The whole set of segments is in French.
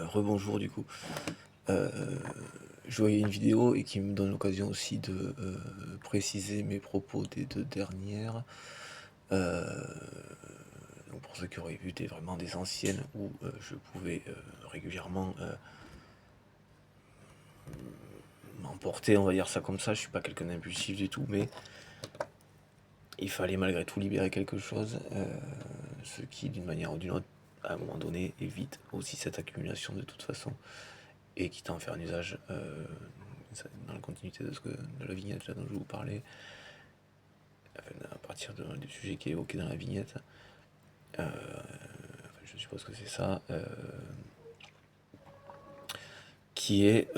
Rebonjour du coup. Euh, je voyais une vidéo et qui me donne l'occasion aussi de préciser mes propos des deux dernières. Euh, donc pour ceux qui auraient vu vraiment des anciennes où je pouvais régulièrement m'emporter, on va dire ça comme ça. Je suis pas quelqu'un d'impulsif du tout, mais il fallait malgré tout libérer quelque chose, ce qui d'une manière ou d'une autre, à un moment donné, évite aussi cette accumulation de toute façon et quitte à en faire un usage dans la continuité de la vignette là, dont je vous parlais, enfin, à partir du sujet qui est évoqué dans la vignette. Enfin, je suppose que c'est ça, qui est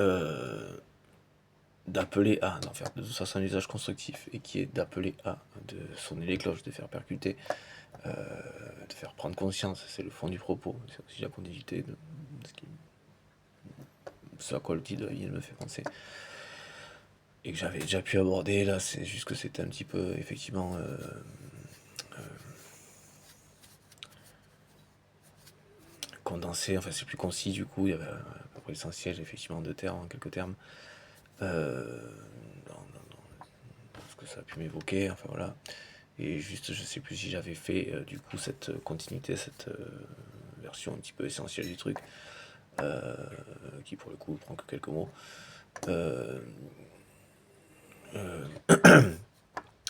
d'appeler à, d'en faire de toute façon un usage constructif, et qui est d'appeler à, de sonner les cloches, de faire percuter, de faire prendre conscience, c'est le fond du propos, c'est aussi la continuité de ce à quoi le titre de la vignette me fait penser. Et que j'avais déjà pu aborder, là c'est juste que c'était un petit peu effectivement condensé, enfin c'est plus concis du coup, il y avait à peu près l'essentiel effectivement de termes, en quelques termes, dans ce que ça a pu m'évoquer, enfin voilà. Et juste je sais plus si j'avais fait du coup cette continuité, cette version un petit peu essentielle du truc, qui pour le coup prend que quelques mots. Euh, euh,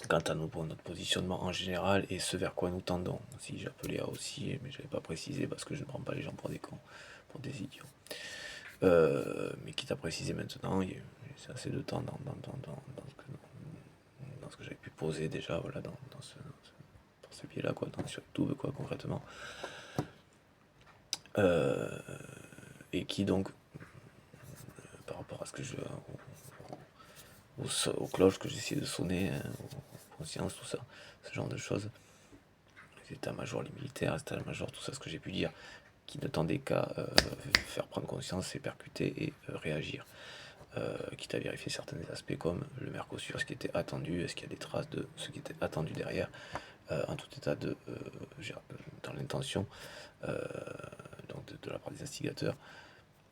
Quant à notre positionnement en général et ce vers quoi nous tendons. Si j'appelais à aussi, mais je n'avais pas précisé parce que je ne prends pas les gens pour des cons, pour des idiots. Mais quitte à préciser maintenant, c'est assez de temps dans ce que j'avais pu poser déjà, voilà, dans ce pied-là, quoi, sur YouTube, quoi, concrètement. Euh, et qui donc, par rapport à ce que aux cloches que j'essaie de sonner, aux consciences, tout ça, ce genre de choses, les états-majors, les militaires, les états-majors, tout ça, ce que j'ai pu dire, qui ne tendait qu'à faire prendre conscience et percuter et réagir. Quitte à vérifier certains aspects comme le Mercosur, ce qui était attendu, est-ce qu'il y a des traces de ce qui était attendu derrière, en tout état dans l'intention donc de la part des instigateurs,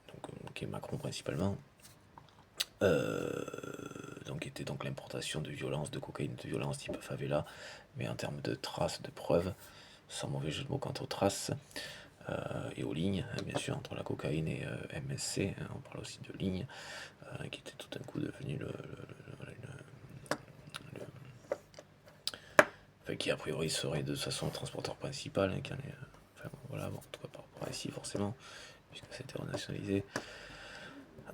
donc qui est Macron principalement, donc était donc l'importation de violence, de cocaïne, de violence type favela, mais en termes de traces, de preuves, sans mauvais jeu de mots quant aux traces, et aux lignes, hein, bien sûr, entre la cocaïne et MSC, hein, on parle aussi de lignes, qui était tout d'un coup devenu enfin, qui a priori serait de toute façon le transporteur principal, hein, qui en est, enfin bon, voilà, bon, en tout cas par rapport à ici forcément, puisque c'était renationalisé.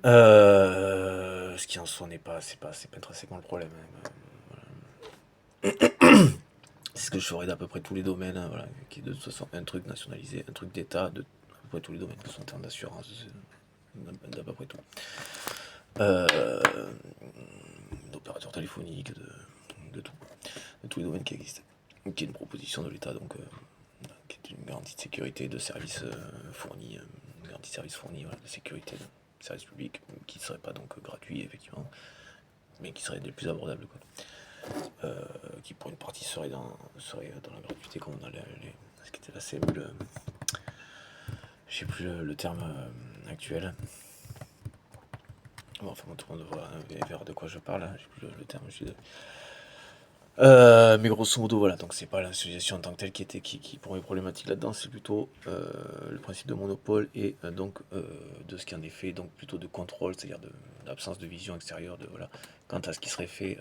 Ce qui en soi n'est pas, c'est pas intrinsèquement le problème, hein. C'est ce que je ferais d'à peu près tous les domaines, hein, voilà, qui est de toute façon un truc nationalisé, un truc d'État, de à peu près tous les domaines, que ce soit en termes d'assurance, d'à peu près tout. Euh, D'opérateurs téléphoniques, de tout, de tous les domaines qui existent. Qui est une proposition de l'État, donc qui est une garantie de sécurité de services fournis, une garantie de services fournis, voilà, de sécurité de services publics, qui ne serait pas donc gratuit effectivement, mais qui serait des plus abordables, quoi. Qui pour une partie serait dans la gratuité comme dans ce qui était la CMU, je sais plus le terme actuel. Bon, enfin, tout le monde verra de quoi je parle, hein. J'ai plus le terme. Mais grosso modo, voilà, donc c'est pas l'association en tant que telle qui pour mes problématiques là-dedans, c'est plutôt le principe de monopole et donc de ce qui en est fait, donc plutôt de contrôle, c'est-à-dire de l'absence de vision extérieure, de voilà, quant à ce qui serait fait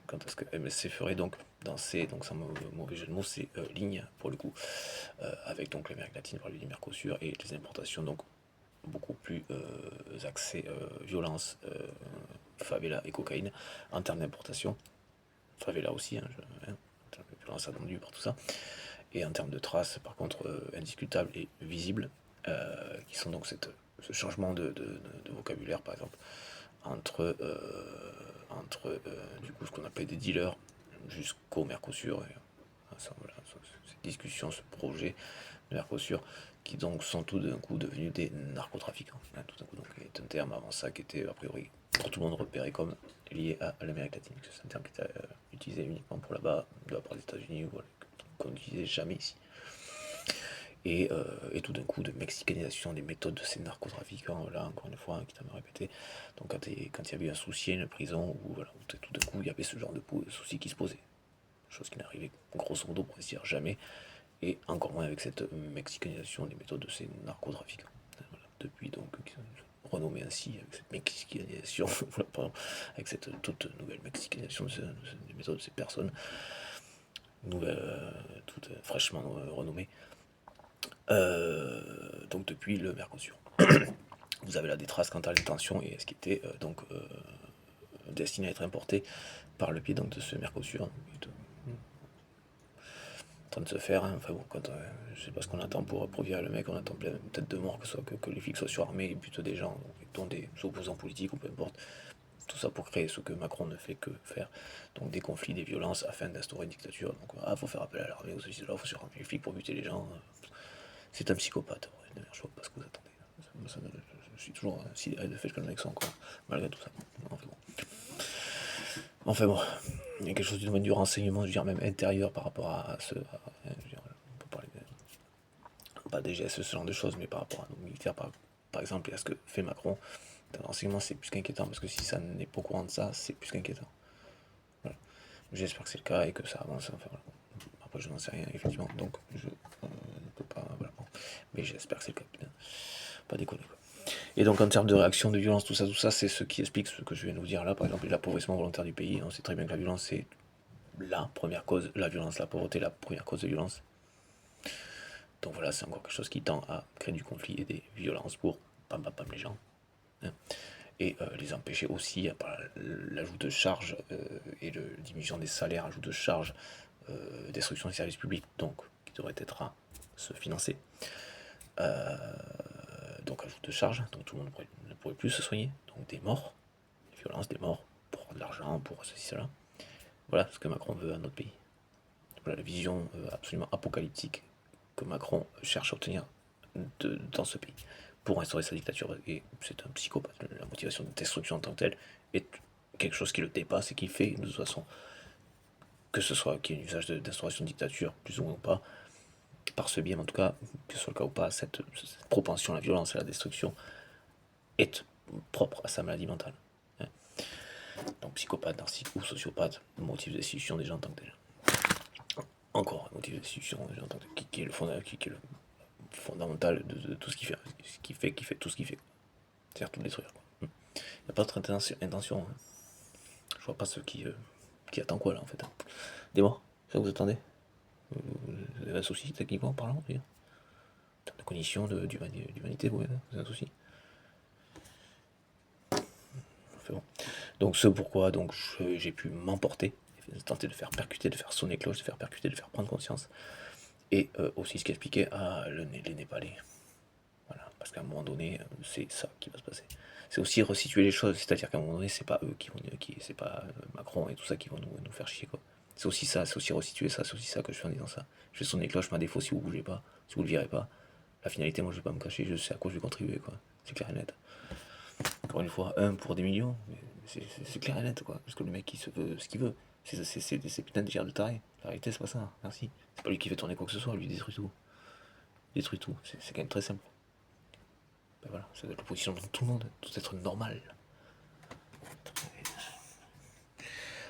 quant à ce que MSC ferait donc dans ces, donc sans mauvais jeu de mots, c'est lignes pour le coup, avec donc l'Amérique latine par le Mercosur et les importations donc beaucoup plus axées violence, favela et cocaïne en termes d'importation. Favela aussi, hein, violence attendue par tout ça. Et en termes de traces, par contre, indiscutables et visibles, qui sont donc ce changement de vocabulaire, par exemple, entre du coup ce qu'on appelait des dealers jusqu'au Mercosur. Et, ça, voilà, cette discussion, ce projet de Mercosur, qui donc sont tout d'un coup devenus des narcotrafiquants. Hein, tout d'un coup, donc, est un terme avant ça qui était a priori pour tout le monde repéré comme lié à l'Amérique latine. C'est un terme qui était utilisé uniquement pour là-bas, de la part des États-Unis, voilà, qu'on n'utilisait jamais ici. et tout d'un coup de mexicanisation des méthodes de ces narcotrafiquants, là encore une fois, qui t'a me répété. Donc quand il y avait un souci à une prison, où voilà, où tout d'un coup il y avait ce genre de souci qui se posait. Chose qui n'arrivait grosso modo pour ainsi dire jamais, et encore moins avec cette mexicanisation des méthodes de ces narcotrafiquants. Voilà. Depuis donc, renommé ainsi, avec cette mexicanisation, voilà, pardon, avec cette toute nouvelle mexicanisation des méthodes de ces personnes, toutes fraîchement renommées. Donc depuis le Mercosur. Vous avez là des traces quant à la détention et ce qui était destiné à être importé par le pied donc, de ce Mercosur. En train de se faire, hein. Enfin bon, je sais pas ce qu'on attend pour virer le mec, on attend peut-être de mort que les flics soient surarmés et butent des gens, dont des opposants politiques ou peu importe. Tout ça pour créer ce que Macron ne fait que faire, donc des conflits, des violences afin d'instaurer une dictature. Donc faut faire appel à l'armée, aux là, faut surarmer les flics pour buter les gens. C'est un psychopathe. Ouais, je vois pas ce que vous attendez. Je suis toujours sidéré de fait que le mec soit encore, malgré tout ça. Enfin bon, il y a quelque chose du domaine du renseignement, je veux dire même intérieur par rapport à ce. On peut parler pas des gestes, ce genre de choses, mais par rapport à nos militaires, par exemple, et à ce que fait Macron, dans le renseignement, c'est plus qu'inquiétant, parce que si ça n'est pas au courant de ça, c'est plus qu'inquiétant. Voilà. J'espère que c'est le cas et que ça avance. Enfin, voilà. Après, je n'en sais rien, effectivement, donc je ne peux pas. Voilà. Mais j'espère que c'est le cas, putain. Pas déconner, quoi. Et donc en termes de réaction, de violence, tout ça, c'est ce qui explique ce que je viens de vous dire là, par exemple l'appauvrissement volontaire du pays. On sait très bien que la violence c'est la première cause, la violence, la pauvreté, la première cause de violence. Donc voilà, c'est encore quelque chose qui tend à créer du conflit et des violences pour pam les gens. Hein. Et les empêcher aussi par l'ajout de charges et la diminution des salaires, ajout de charges, destruction des services publics, donc qui devrait être à se financer. Donc ajout de charges, donc tout le monde ne pourrait plus se soigner, donc des morts, des violences, des morts, pour de l'argent, pour ceci, cela. Voilà ce que Macron veut à notre pays. Voilà la vision absolument apocalyptique que Macron cherche à obtenir dans ce pays pour instaurer sa dictature. Et c'est un psychopathe. La motivation de destruction en tant que telle est quelque chose qui le dépasse et qui fait de toute façon que ce soit qu'il y ait un usage d'instauration de dictature, plus ou moins pas, par ce biais, en tout cas, que ce soit le cas ou pas, cette propension à la violence et à la destruction est propre à sa maladie mentale. Hein. Donc psychopathe, narcissique ou sociopathe, motif de destitution des gens en tant que tel. Encore un motif de destitution des gens en tant que tel, qui est le fondamental de tout ce qu'il fait, qui fait tout ce qu'il fait. C'est-à-dire tout détruire. Il n'y a pas d'autre intention. Hein. Je vois pas ceux qui attend quoi là en fait. Des morts, c'est ça que vous attendez? Vous avez un souci techniquement parlant, en termes de conditions d'humanité, vous avez un souci? Enfin bon. Donc ce pourquoi donc j'ai pu m'emporter, tenter de faire percuter, de faire sonner cloche, de faire percuter, de faire prendre conscience. Et aussi ce qui expliquait les Népalais. Voilà, parce qu'à un moment donné, c'est ça qui va se passer. C'est aussi resituer les choses, c'est-à-dire qu'à un moment donné, c'est pas eux c'est pas Macron et tout ça qui vont nous faire chier, quoi. C'est aussi ça, c'est aussi resituer ça, c'est aussi ça que je fais en disant ça. Je fais sonner cloche, ma défaut si vous bougez pas, si vous le virez pas. La finalité, moi je vais pas me cacher, je sais à quoi je vais contribuer, quoi. C'est clair et net. Encore une fois, un pour des millions, c'est clair et net, quoi. Parce que le mec, il se veut ce qu'il veut. C'est putain de dire de taré. La réalité, c'est pas ça, merci. C'est pas lui qui fait tourner quoi que ce soit, lui détruit tout. Il détruit tout, c'est quand même très simple. Ben voilà, ça doit être l'opposition de tout le monde, tout être normal.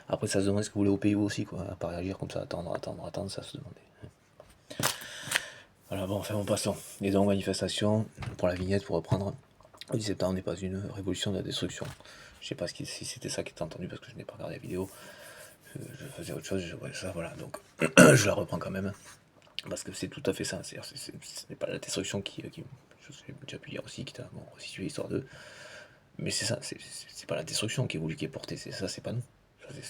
Après, ça se demande ce que vous voulez au pays aussi, quoi. À pas réagir comme ça, attendre, ça se demandait. Voilà, bon, enfin, bon, passons. Les donc manifestations, pour la vignette, pour reprendre. Le 10 septembre n'est pas une révolution de la destruction. Je sais pas si c'était ça qui était entendu parce que je n'ai pas regardé la vidéo. Je faisais autre chose, je voyais ça, voilà. Donc, je la reprends quand même. Parce que c'est tout à fait ça. Ce n'est pas la destruction qui je sais déjà pu dire aussi, qui t'a resitué l'histoire d'eux. Mais c'est ça, c'est pas la destruction qui est voulu, qui est portée. C'est ça, c'est pas nous.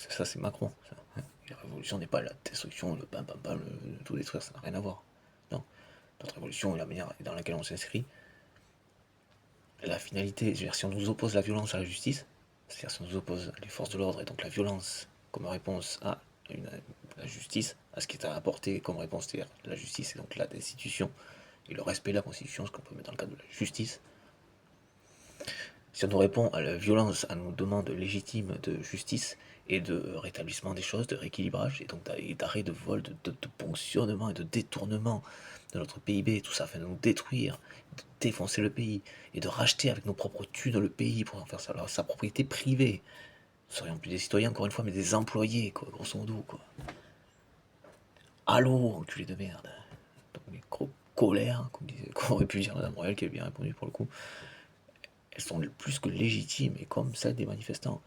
Ça, c'est Macron. Ça, hein. La révolution n'est pas la destruction, le le tout détruire, ça n'a rien à voir. Non. Notre révolution est la manière dans laquelle on s'inscrit. La finalité, je veux dire, si on nous oppose la violence à la justice, c'est-à-dire si on nous oppose les forces de l'ordre et donc la violence comme réponse à la justice, à ce qui est à apporter comme réponse, c'est-à-dire la justice et donc la destitution et le respect de la Constitution, ce qu'on peut mettre dans le cadre de la justice. Si on nous répond à la violence, à nos demandes légitimes de justice et de rétablissement des choses, de rééquilibrage, et donc d'arrêt de vol, de ponctionnement et de détournement de notre PIB, tout ça, afin de nous détruire, de défoncer le pays, et de racheter avec nos propres thunes le pays pour en faire ça, alors, sa propriété privée. Nous serions plus des citoyens, encore une fois, mais des employés, quoi, grosso modo, quoi. Allô, enculé de merde. Donc, mes colères, comme aurait pu dire Madame Royal, qui a bien répondu pour le coup, elles sont plus que légitimes, et comme celles des manifestants.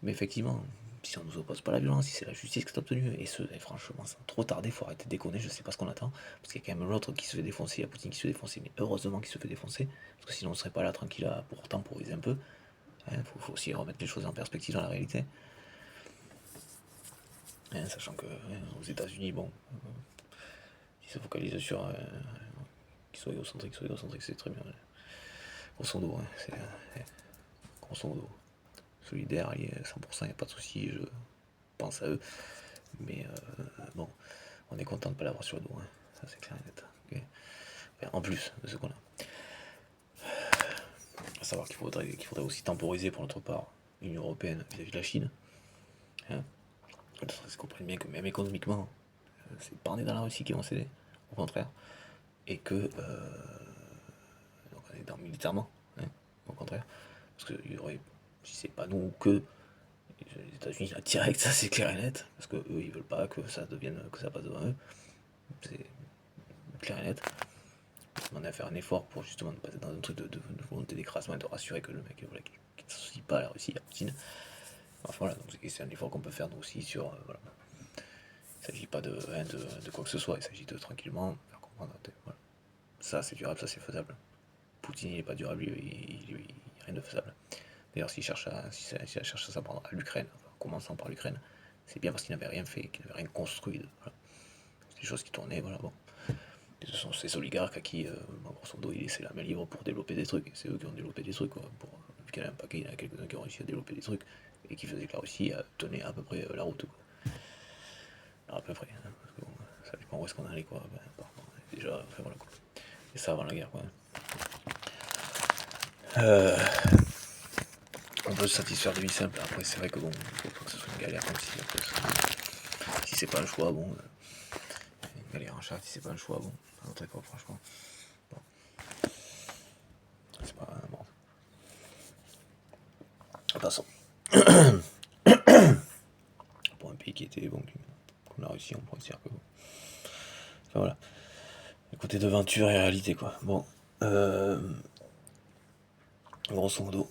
Mais effectivement, si on nous oppose pas la violence, si c'est la justice qui est obtenue, et franchement, ça va trop tarder, faut arrêter de déconner, je sais pas ce qu'on attend, parce qu'il y a quand même l'autre qui se fait défoncer, il y a Poutine qui se fait défoncer, mais heureusement qu'il se fait défoncer, parce que sinon on serait pas là tranquille à pour temporiser un peu. Faut aussi remettre les choses en perspective dans la réalité. Sachant que aux États-Unis, bon, ils se focalisent sur qu'ils soient égocentriques, c'est très bien. Grosso modo, c'est grosso modo. Solidaire, il est 100%, il n'y a pas de souci, je pense à eux. Mais bon, on est content de ne pas l'avoir sur le dos, ça c'est clair et net. Okay. Enfin, en plus de ce qu'on a. À savoir qu'il faudrait aussi temporiser pour notre part l'Union Européenne vis-à-vis de la Chine. Hein. Ils comprennent bien que même économiquement, c'est pas on est dans la Russie qui vont céder, au contraire. Et que donc on est dans militairement, au contraire. Parce que il y aurait, si c'est pas nous que les États-Unis la direct, ça c'est clair et net, parce que eux ils veulent pas que ça devienne, que ça passe devant eux. C'est clair et net. On a fait un effort pour justement ne pas être dans un truc de volonté d'écrasement et de rassurer que le mec voilà, qui ne s'associe pas à la Russie, à Poutine. Enfin voilà, donc c'est un effort qu'on peut faire nous aussi sur. Voilà. Il ne s'agit pas de quoi que ce soit, il s'agit de tranquillement faire comprendre. Voilà. Ça c'est durable, ça c'est faisable. Poutine il n'est pas durable, il n'y a rien de faisable. D'ailleurs, s'il cherche à s'en prendre à l'Ukraine, en commençant par l'Ukraine, c'est bien parce qu'il n'avait rien fait, qu'il n'avait rien construit. Voilà. C'est des choses qui tournaient, voilà, bon. Et ce sont ces oligarques à qui, grosso modo, ils laissaient la main libre pour développer des trucs. C'est eux qui ont développé des trucs, quoi. Vu qu'il y en a un paquet, il y en a quelques-uns qui ont réussi à développer des trucs et qui faisaient que la Russie tenait à peu près la route, quoi. Alors, à peu près, parce que bon, ça dépend où est-ce qu'on allait, quoi. Ben, pardon, déjà, enfin voilà, quoi. Et ça avant la guerre, quoi. On peut se satisfaire de vie simple. Après, c'est vrai que bon, il faut pas que ce soit une galère comme si. Après, si c'est pas le choix, bon. Une galère en chat, si c'est pas le choix, bon. À notre époque, franchement. Bon. C'est pas. Bon. Passons. Pour un pays qui était bon, qu'on a réussi, on pourrait dire que bon. Enfin voilà. Le côté de aventure et réalité, quoi. Bon. Grosso modo.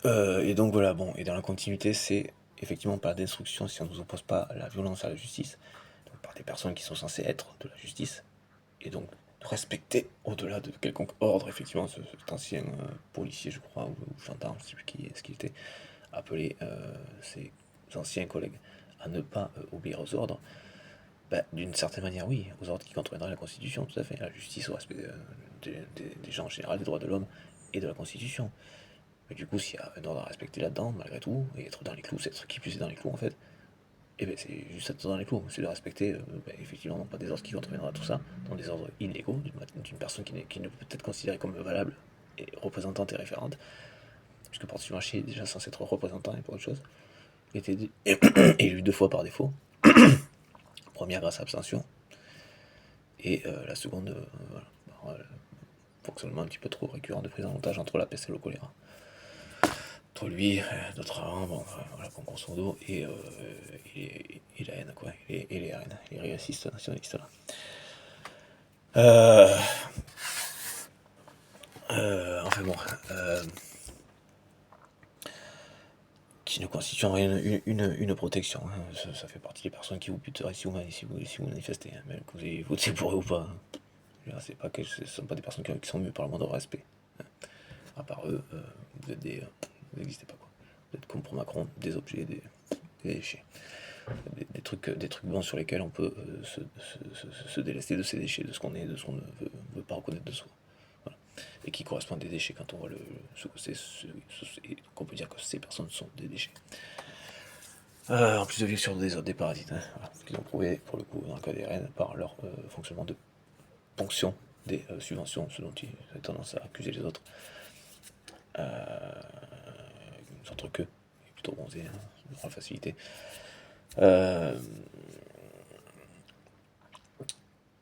Et donc voilà, bon. Et dans la continuité, c'est effectivement par la destruction si on ne nous oppose pas à la violence, à la justice. Donc par des personnes qui sont censées être de la justice. Et donc respecter au-delà de quelconque ordre, effectivement, cet ancien policier, je crois, ou gendarme, je ne sais plus ce qu'il était, appelé ses anciens collègues à ne pas obéir aux ordres, bah, d'une certaine manière, oui, aux ordres qui contretiendraient la Constitution, tout à fait, la justice, au respect des gens en général, des droits de l'homme et de la Constitution. Mais du coup, s'il y a un ordre à respecter là-dedans, malgré tout, et être dans les clous, c'est être qui plus est dans les clous en fait, et bien c'est juste être dans les clous, c'est de respecter effectivement non pas des ordres qui contreviendraient à tout ça, dans des ordres illégaux, d'une personne qui ne peut être considérée comme valable et représentante et référente, puisque Porte du Marché est déjà censé être représentant et pour autre chose, il était élu 2 fois par défaut, première grâce à abstention, et la seconde, voilà, fonctionnement un petit peu trop récurrent de prise en otage entre la peste et le choléra. Entre lui, notre avant, bon, voilà, bon, grosso modo, et la haine, quoi, et les RN, les racistes nationalistes, là. Enfin bon, qui ne constitue en rien une protection. Ça fait partie des personnes qui vous buteraient si vous manifestez, même que vous ayez voté pour eux ou pas. Ce ne sont pas des personnes qui sont mieux par le moindre respect. À part eux, vous n'existez pas, quoi. Vous êtes comme pour Macron, des objets, des déchets. Des trucs bons sur lesquels on peut se délester de ces déchets, de ce qu'on est, de ce qu'on ne veut pas reconnaître de soi. Voilà. Et qui correspondent à des déchets quand on voit ce que c'est. Et donc on peut dire que ces personnes sont des déchets. En plus de vivre sur des parasites, voilà, ce qu'ils ont prouvé pour le coup dans le cas des rennes par leur fonctionnement de ponction des subventions, ce dont ils ont tendance à accuser les autres. Entre que, plutôt bronzé, dans la facilité.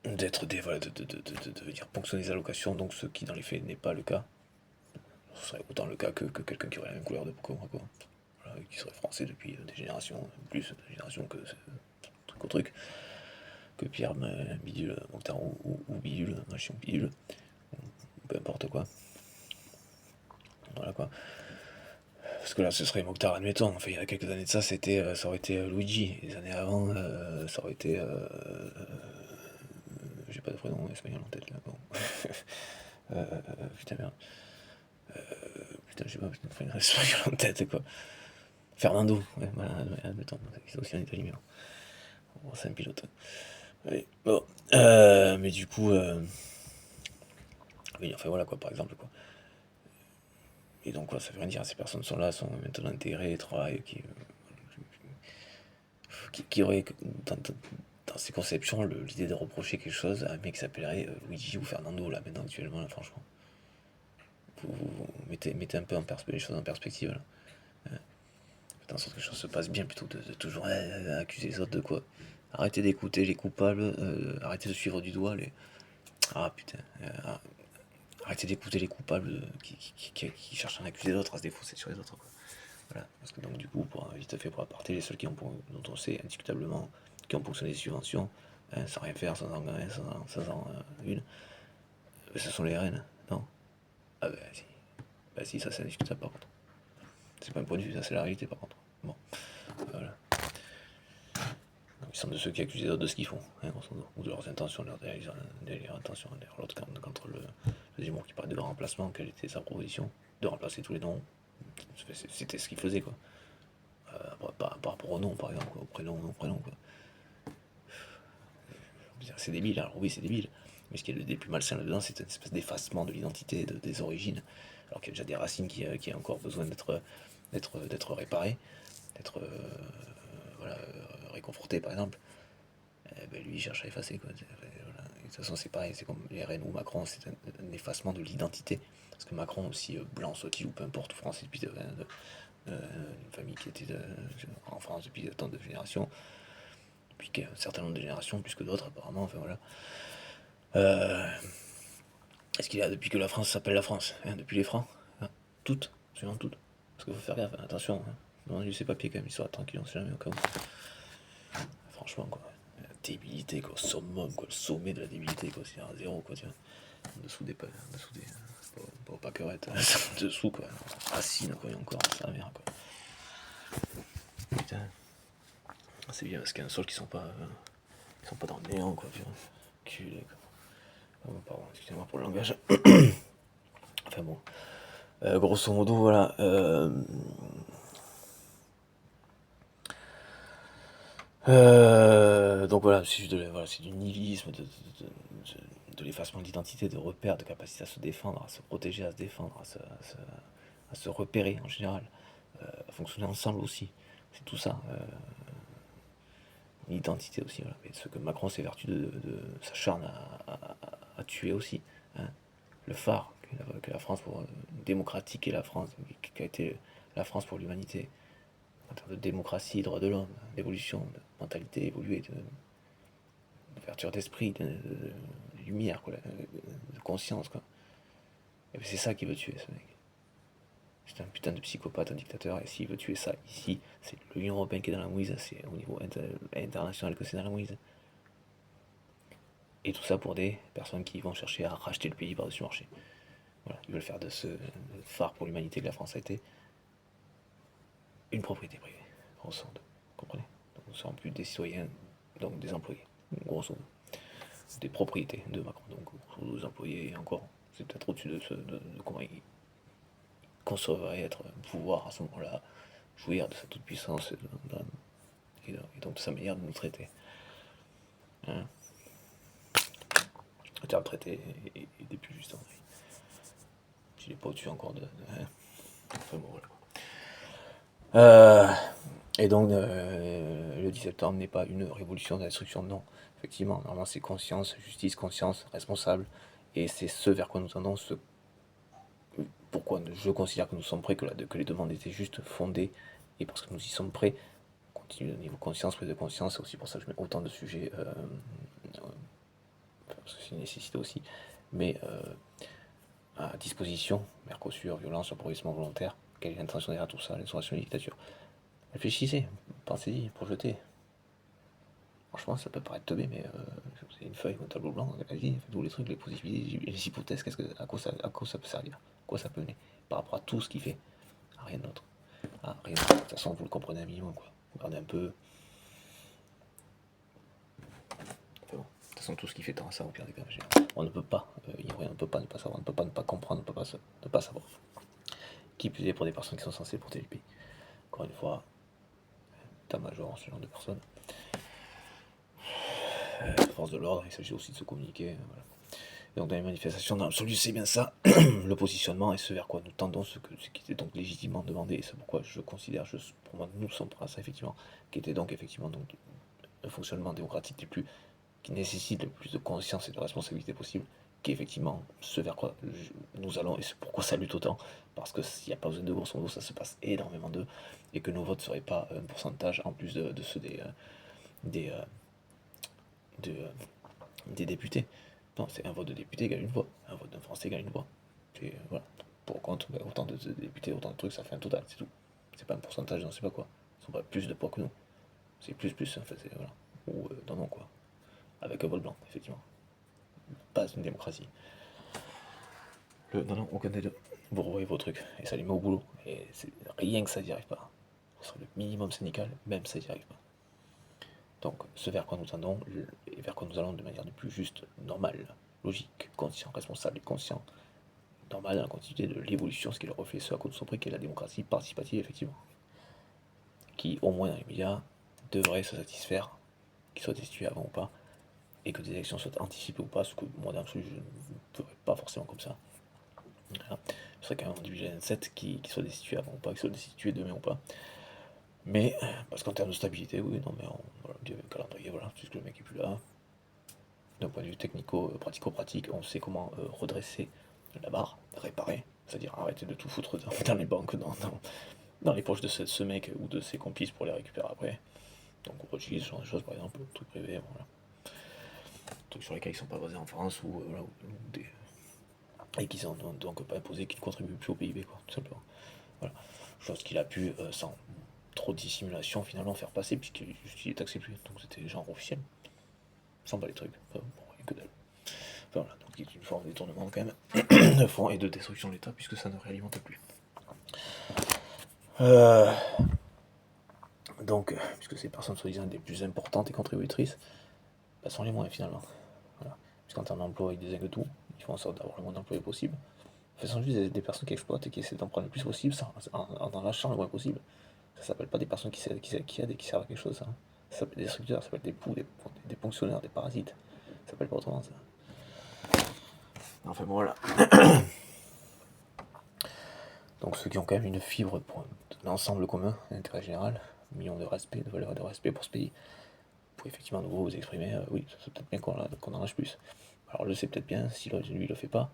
d'être des, voilà, de venir ponctionner les allocations, donc ce qui dans les faits n'est pas le cas. Ce serait autant le cas que quelqu'un qui aurait la même couleur de peau que moi, quoi. Voilà, qui serait français depuis des générations, plus de générations que truc au truc, que Pierre Bidule, Mokhtar ou Bidule, machin Bidule, peu importe quoi. Voilà quoi. Parce que là, ce serait Mokhtar, admettons. Enfin, il y a quelques années de ça, ça aurait été Luigi. Les années avant, ça aurait été. J'ai pas de prénom espagnol en tête là. Bon. Putain, merde. Putain, j'ai pas de prénom espagnol en tête quoi. Fernando, ouais, voilà, admettons. C'est aussi un italien. Bon, c'est un pilote. Ouais. Bon. Mais du coup. Oui, enfin voilà quoi, par exemple quoi. Et donc, quoi, ça veut rien dire. Ces personnes sont là, sont maintenant intégrées, travaillent, qui aurait, dans ses conceptions, l'idée de reprocher quelque chose à un mec qui s'appellerait Luigi ou Fernando, là, maintenant, actuellement, là, franchement. Vous mettez un peu les choses en perspective, là. Faites en sorte que les choses se passent bien, plutôt que de toujours accuser les autres de quoi. Arrêtez d'écouter les coupables, arrêtez de suivre du doigt les... Ah, putain. Arrêtez d'écouter les coupables qui cherchent à en accuser d'autres, à se défausser sur les autres, quoi. Voilà, parce que donc du coup, vite fait pour apporter, les seuls dont on sait indiscutablement qui ont ponctionné des subventions, hein, sans rien faire, sans en une, ce sont les reines, non? Ah bah si, bah si, ça c'est indiscutable par contre. C'est pas un point de vue, ça c'est la réalité par contre. Bon, voilà. Donc, ils sont de ceux qui accusent les autres de ce qu'ils font, hein, ou de leurs intentions, de leurs intentions. D'ailleurs, l'autre contre le deuxième qui parlait de remplacement, quelle était sa proposition? De remplacer tous les noms. C'était ce qu'il faisait quoi. Par rapport au nom par exemple, quoi, au prénom, nom, prénom quoi. C'est débile, alors oui c'est débile, mais ce qui est le plus malsain là-dedans, c'est une espèce d'effacement de l'identité, des origines, alors qu'il y a déjà des racines qui ont encore besoin d'être réparées, d'être voilà, réconfortées par exemple. Ben, lui il cherche à effacer quoi. Voilà. De toute façon c'est pareil, c'est comme les Rennes ou Macron, c'est un effacement de l'identité. Parce que Macron aussi, blanc soit-il ou peu importe, français depuis une famille qui était en France depuis tant de générations, depuis un certain nombre de générations, plus que d'autres apparemment, enfin voilà. Euh, Est-ce qu'il y a depuis que la France s'appelle la France, hein, depuis les Francs, hein, toutes, absolument toutes. Parce qu'il faut faire gaffe, hein, attention, hein. Non, ses papiers quand même, il sera tranquille, on sait jamais au cas où. Franchement quoi, la débilité quoi, summum quoi, le sommet de la débilité quoi, c'est un zéro quoi, tu vois. En dessous des pour pas querette, en dessous quoi, racine quoi, et encore, ça merde quoi. Putain, c'est bien parce qu'il y a un sol qui sont pas dans le néant quoi, tu vois. Culé quoi. Oh, pardon, excusez-moi pour le langage. Enfin bon. Grosso modo, voilà. Donc voilà, c'est juste voilà, c'est du nihilisme, de l'effacement d'identité, de repères, de capacité à se défendre, à se protéger, à se défendre, à se repérer en général, à fonctionner ensemble aussi. C'est tout ça. L'identité aussi, voilà. Et ce que Macron s'évertue de s'acharne à tuer aussi, hein. Le phare que la France pour démocratique et la France, qui a été la France pour l'humanité, en termes de démocratie, droits de l'homme, d'évolution, de mentalité évoluée, d'ouverture d'esprit, de lumière, quoi, de conscience, quoi. Et c'est ça qu'il veut tuer, ce mec. C'est un putain de psychopathe, un dictateur, et s'il veut tuer ça ici, c'est l'Union Européenne qui est dans la mouise, c'est au niveau international que c'est dans la mouise. Et tout ça pour des personnes qui vont chercher à racheter le pays par-dessus marché. Voilà, ils veulent faire de ce phare pour l'humanité que la France a été une propriété privée, grosso modo. Vous comprenez? Donc nous ne serons plus des citoyens, donc des employés, grosso modo. Des propriétés de Macron, donc des employés, et encore, c'est peut-être au-dessus de comment il concevrait être pouvoir à ce moment-là, jouir de sa toute-puissance et donc de sa manière de nous traiter. Hein, le terme traité est plus juste en vrai. S'il n'est pas au-dessus encore hein. Enfin bon, voilà. Et donc, le 10 septembre n'est pas une révolution de la destruction, non. Effectivement, normalement, c'est conscience, justice, conscience, responsable. Et c'est ce vers quoi nous tendons, pourquoi je considère que nous sommes prêts, que les demandes étaient juste fondées, et parce que nous y sommes prêts, on continue au niveau conscience, prise de conscience, c'est aussi pour ça que je mets autant de sujets parce que c'est une nécessité aussi, mais à disposition, Mercosur, violence, approvisionnement volontaire, quelle est l'intention derrière tout ça, l'instauration de dictature. Réfléchissez, pensez-y, projetez. Franchement, ça peut paraître teubé, mais c'est une feuille, un tableau blanc, allez-y, faites tous les trucs, les possibilités, les hypothèses, à quoi ça peut servir, à quoi ça peut mener, par rapport à tout ce qu'il fait, à rien d'autre. Ah, rien d'autre. De toute façon, vous le comprenez un minimum, quoi. Regardez un peu. Enfin bon, de toute façon, tout ce qui fait tant à ça, au pire des cas, on ne peut pas ignorer, on ne peut pas ne pas savoir, on ne peut pas ne pas comprendre, on ne peut pas ne pas savoir. Qui plus est pour des personnes qui sont censées protéger le pays. Encore une fois, état-major, ce genre de personnes. Force de l'ordre, il s'agit aussi de se communiquer. Voilà. Et donc dans les manifestations, dans l'absolu, c'est bien ça, le positionnement et ce vers quoi nous tendons, ce qui était donc légitimement demandé, et c'est pourquoi je considère, pour moi, nous sommes prêts à ça, effectivement, qui était donc effectivement donc, un fonctionnement démocratique qui nécessite le plus de conscience et de responsabilité possible, qui est effectivement ce vers quoi nous allons, et c'est pourquoi ça lutte autant, parce que s'il n'y a pas besoin de grosso modo, ça se passe énormément d'eux, et que nos votes ne seraient pas un pourcentage en plus de ceux des, des députés. Non, c'est un vote de député égale une voix. Un vote d'un Français égale une voix. Et voilà. Pour contre, autant de députés, autant de trucs, ça fait un total, c'est tout. C'est pas un pourcentage, on sait pas quoi. Ils ont pas plus de poids que nous. C'est plus, en fait, voilà. Ou non, quoi. Avec un vote blanc, effectivement. Pas une démocratie. Non, aucun des deux. Vous revoyez vos trucs, et ça les met au boulot. Et c'est rien que ça n'y arrive pas. Ce serait le minimum syndical, même ça n'y arrive pas. Donc, ce vers quoi nous tendons, et vers quoi nous allons de manière de plus juste, normale, logique, conscient, responsable et conscient, normal dans la continuité de l'évolution, ce qui est le reflet ce à quoi nous sommes pris, qui est la démocratie participative, effectivement. Qui, au moins dans les médias, devrait se satisfaire, qu'il soit destitué avant ou pas, et que des élections soient anticipées ou pas, ce que moi, dans l'absolu, je ne ferais pas forcément comme ça. Voilà. Ce serait quand même individuel 27 qui soit destitué avant ou pas, qui soit destitué demain ou pas. Mais, parce qu'en termes de stabilité, oui, non, mais voilà, le calendrier, voilà, puisque le mec est plus là. D'un point de vue technico-pratico-pratique, on sait comment redresser la barre, réparer, c'est-à-dire arrêter de tout foutre dans les banques, dans les poches de ce mec ou de ses complices pour les récupérer après. Donc on utilise ce genre de choses, par exemple, le truc privé, voilà. Trucs sur lesquels ils sont pas basés en France voilà, et qui sont donc pas imposés, qui ne contribuent plus au PIB, quoi, tout simplement. Voilà. Chose qu'il a pu, sans trop de dissimulation, finalement faire passer, puisqu'il est taxé plus. Donc c'était genre officiel. Sans pas les trucs. Enfin, bon, que dalle. Enfin, voilà, donc il y a une forme de détournement quand même de fond et de destruction de l'État, puisque ça ne réalimente plus. Donc, puisque ces personnes soi-disant les plus importantes et contributrices, bah, sont les moins finalement. Voilà. Puisqu'en termes d'emploi, ils désignent tout, ils font en sorte d'avoir le moins d'employés possible. Ce sont juste des personnes qui exploitent et qui essaient d'en prendre le plus possible en lâchant le moins possible. Ça s'appelle pas des personnes qui aident et qui servent à quelque chose. Ça s'appelle des structures, ça s'appelle des poux, des fonctionnaires, des parasites. Ça s'appelle pas autrement ça. Enfin bon, voilà. Donc ceux qui ont quand même une fibre pour l'ensemble commun, l'intérêt général, millions de respect, de valeurs et de respect pour ce pays, pour effectivement de vous exprimer, oui, c'est peut-être bien qu'on en lâche plus. Alors je sais peut-être bien, si lui le fait pas,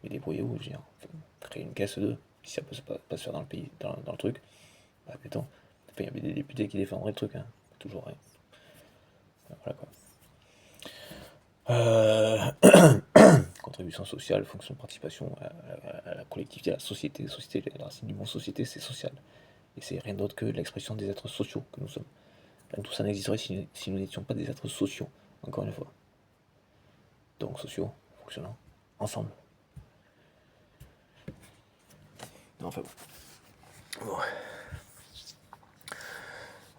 mais débrouillez-vous, je veux dire, créer une caisse d'eux, si ça peut pas se faire dans le pays, dans le truc, bah mettons. Enfin, il y avait des députés qui défendraient le truc, hein, toujours rien. Voilà quoi. Contribution sociale, fonction de participation à la collectivité, à la société. La société, la racine du mot société, c'est social. Et c'est rien d'autre que l'expression des êtres sociaux que nous sommes. Tout ça n'existerait si nous n'étions pas des êtres sociaux, encore une fois. Donc sociaux, fonctionnant, ensemble. Enfin bon.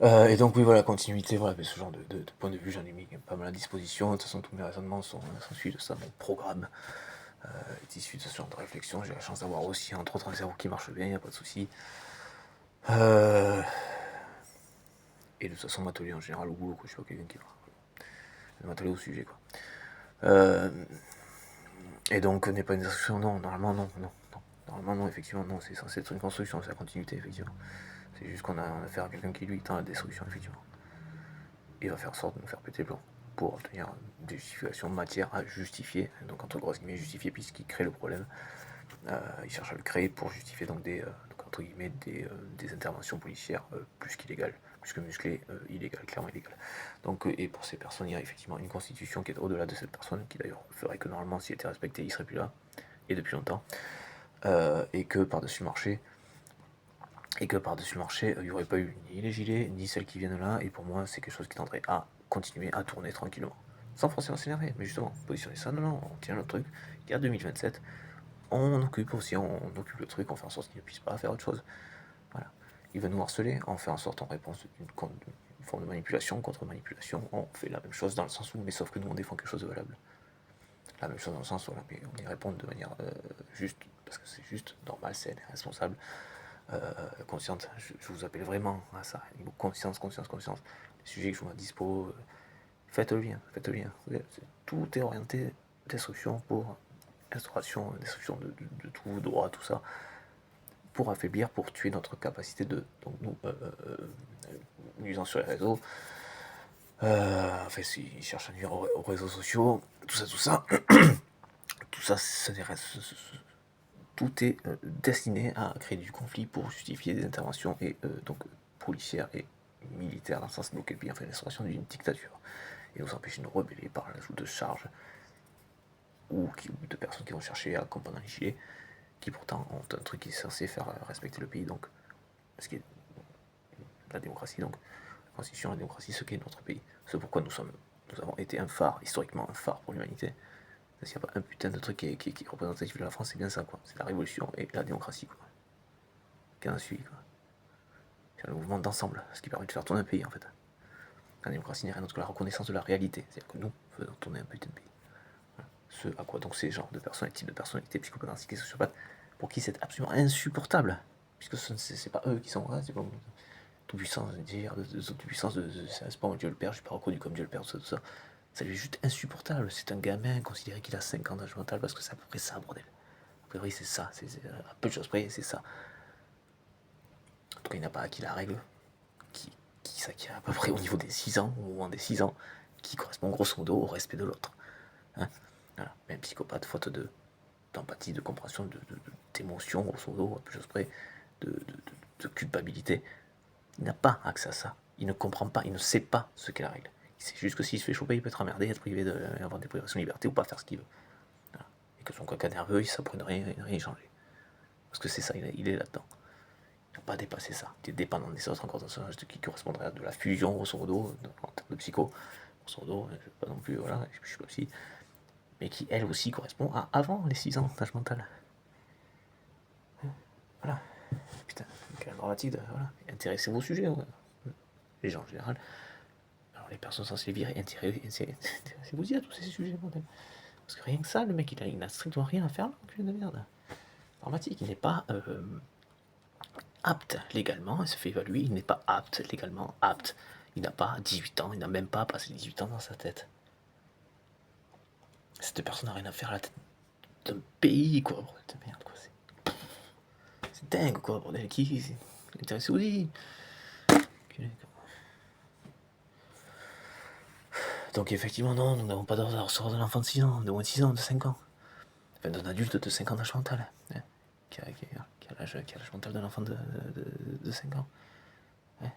Et donc oui voilà, continuité, voilà, mais ce genre de point de vue, j'en ai mis pas mal à disposition. De toute façon, tous mes raisonnements sont issus de ça, mon programme est issu de ce genre de réflexion. J'ai la chance d'avoir aussi, entre autres, un cerveau qui marche bien, il n'y a pas de souci. Et de toute façon, m'atelier en général au boulot, quoi. Je suis pas quelqu'un qui va m'atelier au sujet, quoi. Et donc, n'est pas une destruction, non, normalement, non. Normalement, non, effectivement, non, c'est censé être une construction, c'est la continuité, effectivement. C'est juste qu'on a affaire à quelqu'un qui, lui, tend à la destruction, effectivement. Il va faire en sorte de nous faire péter le plomb pour obtenir des justifications de matière à justifier, donc entre grosses guillemets, justifier puisqu'il crée le problème. Il cherche à le créer pour justifier donc entre guillemets, des interventions policières plus qu'illégales. puisque musclé, illégal, clairement illégal. Donc, et pour ces personnes, il y a effectivement une constitution qui est au-delà de cette personne, qui d'ailleurs ferait que normalement, s'il était respecté, il serait plus là, et depuis longtemps, et que par-dessus le marché, il n'y aurait pas eu ni les gilets, ni celles qui viennent là, et pour moi, c'est quelque chose qui tendrait à continuer à tourner tranquillement. Sans forcément s'énerver, mais justement, positionner ça, non, on tient le truc, il y a 2027, on occupe aussi, on occupe le truc, on fait en sorte qu'il ne puisse pas faire autre chose. Voilà. Il veut nous harceler, on fait en sorte en réponse d'une forme de manipulation, contre-manipulation, on fait la même chose dans le sens où, mais sauf que nous on défend quelque chose de valable. La même chose dans le sens où mais on y répond de manière juste, parce que c'est juste, normal, saine, responsable, consciente. Je vous appelle vraiment à ça. Conscience. Les sujets que je vous mets à dispo, faites-le bien. Tout est orienté destruction pour instauration, destruction de tout, droit, tout ça, pour affaiblir, pour tuer notre capacité de. Donc nous, nuisant sur les réseaux, enfin, s'ils cherchent à nuire aux réseaux sociaux, tout ça, tout est destiné à créer du conflit pour justifier des interventions et donc policières et militaires dans le sens de bloquer le pays, enfin l'instauration d'une dictature et nous empêcher de nous rebeller par l'ajout de charges ou de personnes qui vont chercher à comprendre les gilets, qui pourtant ont un truc qui est censé faire respecter le pays, donc ce qui est la démocratie, donc la constitution, la démocratie, ce qu'est notre pays, ce pourquoi nous avons été un phare, historiquement un phare pour l'humanité. S'il n'y a pas un putain de truc qui est représentatif de la France, c'est bien ça, quoi. C'est la révolution et la démocratie, quoi. Qui en a suivi, quoi. C'est le mouvement d'ensemble, ce qui permet de faire tourner un pays, en fait. La démocratie n'est rien d'autre que la reconnaissance de la réalité. C'est-à-dire que nous faisons tourner un putain de pays. Voilà. Ce à quoi donc ces genres de personnes, types de personnalités psychopathes et sociopathes, pour qui c'est absolument insupportable, puisque c'est pas eux qui sont là, c'est pas tout puissance, toute puissance c'est pas moi Dieu le Père, je suis pas reconnu comme Dieu le Père, tout ça. Ça lui est juste insupportable. C'est un gamin considéré qu'il a 5 ans d'âge mental parce que c'est à peu près ça, bordel. A priori, c'est ça. À peu de choses près, c'est ça. En tout cas, il n'a pas acquis la règle qui s'acquiert à peu près au niveau des 6 ans, au moment des 6 ans, qui correspond grosso modo au respect de l'autre. Hein, voilà. Mais un psychopathe, faute d'empathie, de compréhension, d'émotion, grosso modo, à peu de choses près, de culpabilité, il n'a pas accès à ça. Il ne comprend pas, il ne sait pas ce qu'est la règle. C'est juste que s'il se fait choper, il peut être emmerdé, être privé avoir des privations de liberté ou pas faire ce qu'il veut. Voilà. Et que son caca nerveux, ça pourrait ne rien changer. Parce que c'est ça, il est là-dedans. Il n'a pas dépassé ça. Il est dépendant des autres, encore dans un âge qui correspondrait à de la fusion, grosso modo, en termes de psycho. Grosso modo, je ne sais pas non plus, voilà, je suis pas psy. Mais qui, elle aussi, correspond à avant les 6 ans d'âge mental. Voilà. Putain, quelle dramatique, voilà. Intéressez-vous au sujet, ouais. Les gens en général. Les personnes censées les virer, intéressez-vous-y à tous ces sujets, bordel. Parce que rien que ça, le mec, il n'a strictement rien à faire là, enculé de merde. Dramatique, il n'est pas apte légalement, il se fait évaluer, il n'est pas légalement apte. Il n'a pas 18 ans, il n'a même pas passé 18 ans dans sa tête. Cette personne n'a rien à faire à la tête d'un pays, quoi, bordel de merde, quoi. C'est dingue, quoi, bordel, qui intéressez-vous-y. Donc effectivement, non, nous n'avons pas d'ordre à recevoir d'un enfant de 6 ans, de moins de 6 ans, de 5 ans. Enfin, d'un adulte de 5 ans d'âge mental, hein, qui a l'âge mental d'un enfant de 5 ans. Ouais.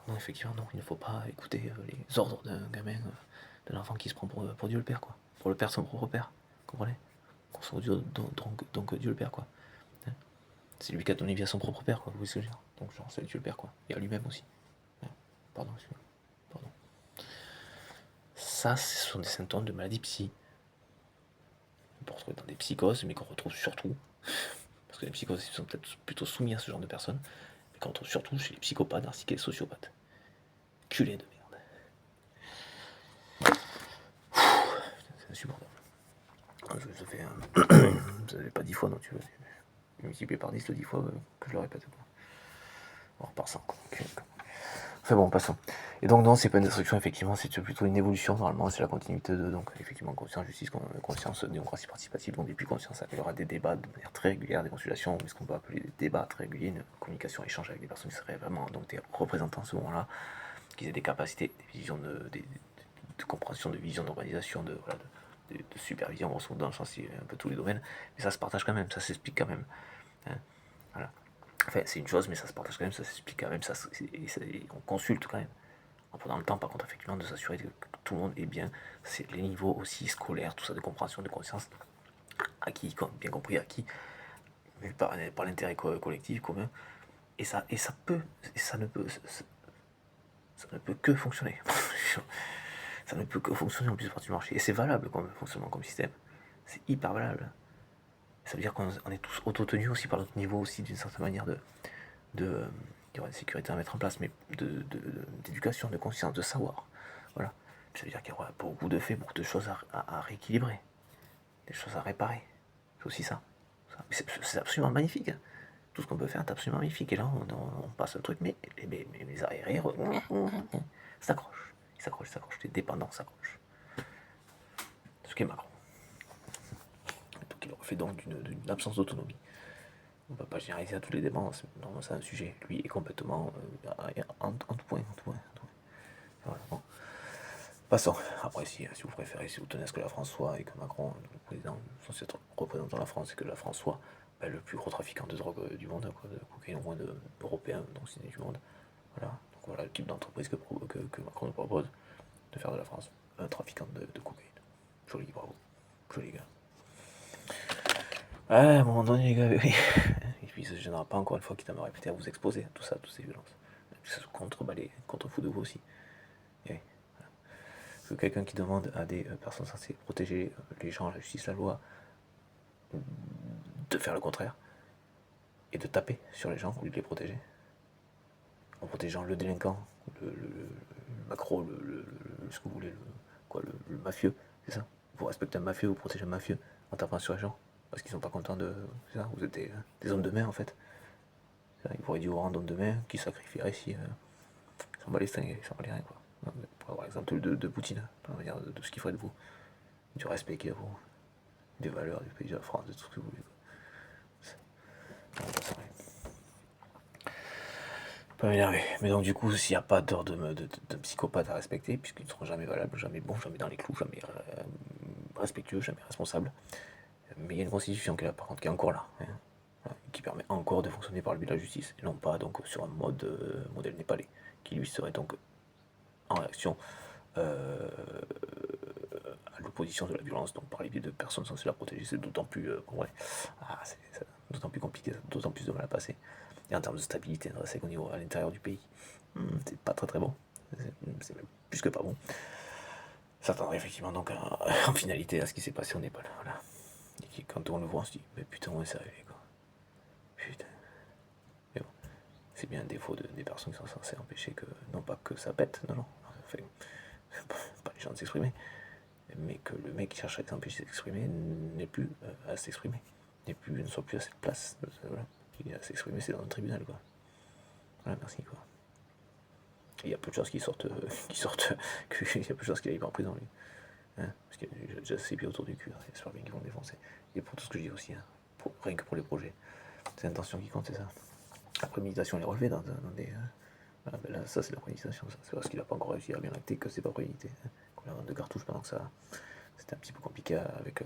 Non, effectivement, non, il ne faut pas écouter les ordres d'un gamin, d'un enfant qui se prend pour Dieu le Père, quoi. Pour le Père, son propre Père, comprenez? Donc Dieu le Père, quoi. Hein, c'est lui qui a donné vie à son propre Père, quoi, vous voyez ce que je veux dire? Donc genre, c'est Dieu le Père, quoi. Et à lui-même aussi. Hein. Pardon, excusez-moi. Pardon. Ça, ce sont des symptômes de maladie psy. On peut retrouver dans des psychoses, mais qu'on retrouve surtout, parce que les psychoses sont peut-être plutôt soumis à ce genre de personnes, mais qu'on retrouve surtout chez les psychopathes, narcissiques et sociopathes. Culés de merde. C'est insupportable. Je fais vous avez pas 10 fois, non, tu veux. Multiplié par 10 le 10 fois, que je le répète. On repart sans. Enfin bon, passons. Et donc non, c'est pas une destruction, effectivement, c'est plutôt une évolution, normalement, c'est la continuité de, donc, effectivement, conscience, justice, conscience, démocratie participative, donc depuis conscience, il y aura des débats de manière très régulière, des consultations, ce qu'on peut appeler des débats très réguliers, une communication, échange avec des personnes qui seraient vraiment donc des représentants à ce moment-là, qui aient des capacités, des visions de compréhension, de vision d'organisation, de supervision, dans le sens, un peu tous les domaines, mais ça se partage quand même, ça s'explique quand même. Hein, voilà. Enfin, c'est une chose, mais ça se partage quand même, ça s'explique quand même, on consulte quand même. En prenant le temps, par contre, effectivement, de s'assurer que tout le monde est bien. C'est les niveaux aussi scolaires, tout ça, de compréhension, de conscience, acquis, bien compris, acquis, vu par l'intérêt collectif commun. Et ça ne peut que fonctionner. Ça ne peut que fonctionner en plus partie du marché. Et c'est valable comme fonctionnement, comme système. C'est hyper valable. Ça veut dire qu'on est tous auto-tenus aussi par notre niveau aussi, d'une certaine manière il y aura une sécurité à mettre en place, mais d'éducation, de conscience, de savoir. Voilà. Ça veut dire qu'il y aura beaucoup de faits, beaucoup de choses à rééquilibrer, des choses à réparer. C'est aussi ça. C'est absolument magnifique. Hein. Tout ce qu'on peut faire est absolument magnifique. Et là, on passe un truc, mais les arriérés s'accrochent. Ils s'accrochent. Les dépendants s'accrochent. Ce qui est Macron. Donc il refait donc d'une absence d'autonomie. On ne peut pas généraliser à tous les dépenses. Non, c'est un sujet. Lui est complètement en tout point. Voilà, bon. Passons. Après, si vous préférez, si vous tenez à ce que la France soit et que Macron, le président, censé être représentant de la France, et que la France soit le plus gros trafiquant de drogue du monde, quoi, de cocaïne au moins européen, donc c'est du monde. Voilà. Donc voilà le type d'entreprise que Macron nous propose de faire de la France un trafiquant de cocaïne. Joli, bravo. Joli gars. À un moment donné, les gars, oui. Et puis, ça ne gênera pas encore une fois, quitte à me répéter, à vous exposer à tout ça, à toutes ces violences. Ça se contre-fout de vous aussi. Et oui. Parce que quelqu'un qui demande à des personnes censées protéger les gens, la justice, la loi, de faire le contraire, et de taper sur les gens au lieu de les protéger, en protégeant le délinquant, le macro, ce que vous voulez, le mafieux, c'est ça. Vous respectez un mafieux, vous protégez un mafieux en tapant sur les gens, parce qu'ils sont pas contents de... C'est ça, vous êtes des hommes de main en fait. Il pourrait dire au rang d'hommes de main qui sacrifierait si... ils s'en bat les steaks, ils s'en bat les reins quoi. Pour avoir l'exemple de Poutine, on va dire de ce qu'il ferait de vous, du respect qu'il a pour vous, des valeurs du pays de la France, de tout ce que vous voulez. Pas m'énerver. Mais donc du coup, s'il n'y a pas d'ordre de psychopathe à respecter, puisqu'ils ne seront jamais valables, jamais bons, jamais dans les clous, jamais respectueux, jamais responsables. Mais il y a une constitution qui est là, par contre, qui est encore là, hein, qui permet encore de fonctionner par le biais de la justice, et non pas donc sur un modèle népalais, qui lui serait donc en réaction à l'opposition de la violence, donc par les biais de personnes censées la protéger. C'est d'autant plus c'est d'autant plus compliqué, d'autant plus de mal à passer. Et en termes de stabilité, c'est qu'au niveau à l'intérieur du pays, c'est pas très bon. C'est même plus que pas bon. Ça tendrait effectivement donc en finalité à ce qui s'est passé au Népal. Voilà. Et qui, quand on le voit, on se dit, mais putain, où est-ce arrivé quoi. Putain. Mais bon, c'est bien un défaut des personnes qui sont censées empêcher que, non pas que ça pète, non. Enfin, pas les gens de s'exprimer, mais que le mec qui cherche à s'empêcher de s'exprimer n'ait plus à s'exprimer, ne soit plus à cette place. Voilà. Il a à s'exprimer, c'est dans un tribunal quoi. Voilà, merci quoi. Il y a peu de choses qui sortent, il y a peu de choses qui arrivent en prison lui. Hein, parce qu'il y a déjà assez pieds autour du cul, il y a bien qui vont le défoncer. Et pour tout ce que je dis aussi, hein, rien que pour les projets. C'est l'intention qui compte, c'est ça. La préméditation, elle est relevée dans des. Voilà, ben là, ça c'est la préméditation, ça. C'est parce qu'il n'a pas encore réussi à bien acter que c'est pas prémédité. Hein. Qu'on la vente de cartouches pendant que ça. C'était un petit peu compliqué avec en